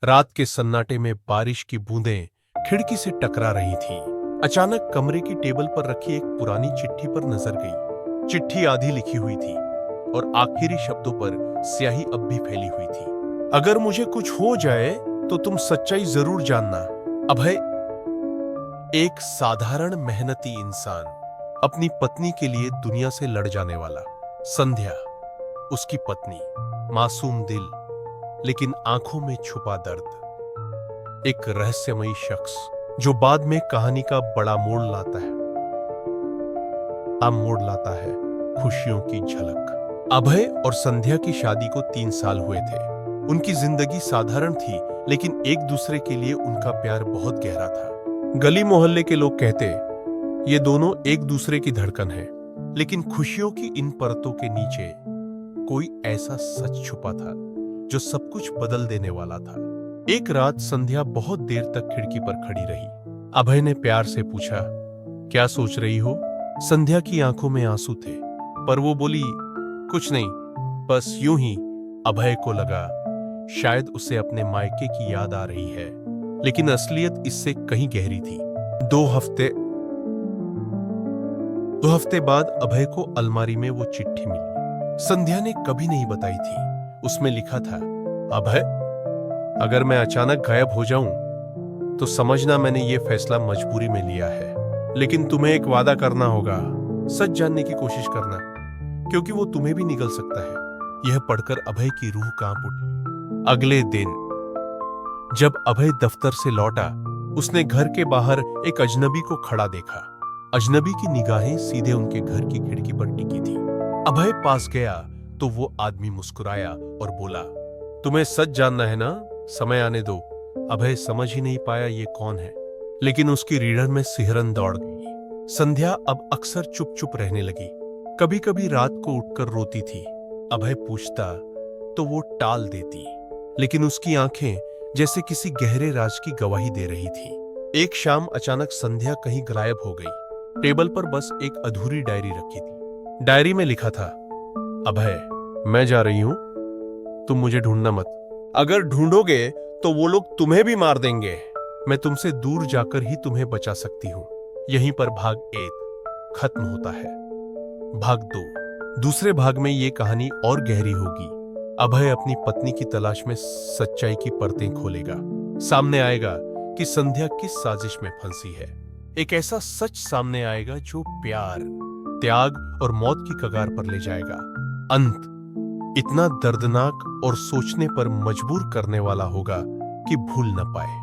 रात के सन्नाटे में बारिश की बूंदें खिड़की से टकरा रही थीं। अचानक कमरे की टेबल पर रखी एक पुरानी चिट्ठी पर नजर गई। चिट्ठी आधी लिखी हुई थी और आखिरी शब्दों पर स्याही अब भी फैली हुई थी। अगर मुझे कुछ हो जाए तो तुम सच्चाई जरूर जानना। अभय, एक साधारण मेहनती इंसान, अपनी पत्नी के लिए दुनिया से लड़ जाने वाला। संध्या, उसकी पत्नी, मासूम दिल लेकिन आंखों में छुपा दर्द। एक रहस्यमयी शख्स जो बाद में कहानी का बड़ा मोड़ लाता है खुशियों की झलक। अभय और संध्या की शादी को 3 साल हुए थे। उनकी जिंदगी साधारण थी लेकिन एक दूसरे के लिए उनका प्यार बहुत गहरा था। गली मोहल्ले के लोग कहते, ये दोनों एक दूसरे की धड़कन है। लेकिन खुशियों की इन परतों के नीचे कोई ऐसा सच छुपा था जो सब कुछ बदल देने वाला था। एक रात संध्या बहुत देर तक खिड़की पर खड़ी रही। अभय ने प्यार से पूछा, क्या सोच रही हो? संध्या की आंखों में आंसू थे, पर वो बोली, कुछ नहीं, बस यूं ही। अभय को लगा शायद उसे अपने मायके की याद आ रही है, लेकिन असलियत इससे कहीं गहरी थी। 2 हफ्ते बाद अभय को अलमारी में वो चिट्ठी मिली। संध्या ने कभी नहीं बताई थी। उसमें लिखा था, अभय, अगर मैं अचानक गायब हो जाऊं तो समझना मैंने ये फैसला मजबूरी में लिया है। लेकिन तुम्हें एक वादा करना होगा, सच जानने की कोशिश करना, क्योंकि वो तुम्हें भी निगल सकता है। यह पढ़कर अभय की रूह कांप उठी। अगले दिन जब अभय दफ्तर से लौटा, उसने घर के बाहर एक अजनबी को खड़ा देखा। अजनबी की निगाहें सीधे उनके घर की खिड़की पर टिकी थी। अभय पास गया तो वो आदमी मुस्कुराया और बोला, तुम्हें सच जानना है ना? समय आने दो। अभय समझ ही नहीं पाया ये कौन है, लेकिन उसकी रीढ़ में सिहरन दौड़ गई। संध्या अब अक्सर चुप चुप रहने लगी। कभी कभी रात को उठकर रोती थी। अभय पूछता तो वो टाल देती, लेकिन उसकी आंखें जैसे किसी गहरे राज की गवाही दे रही थी। एक शाम अचानक संध्या कहीं गायब हो गई। टेबल पर बस एक अधूरी डायरी रखी थी। डायरी में लिखा था, अभय, मैं जा रही हूं, तुम मुझे ढूंढना मत। अगर ढूंढोगे तो वो लोग तुम्हें भी मार देंगे। मैं तुमसे दूर जाकर ही तुम्हें बचा सकती हूं। यहीं पर भाग 1 खत्म होता है। भाग 2, दूसरे भाग में ये कहानी और गहरी होगी। अभय अपनी पत्नी की तलाश में सच्चाई की परतें खोलेगा। सामने आएगा कि संध्या किस साजिश में फंसी है। एक ऐसा सच सामने आएगा जो प्यार, त्याग और मौत की कगार पर ले जाएगा। अंत इतना दर्दनाक और सोचने पर मजबूर करने वाला होगा कि भूल न पाए।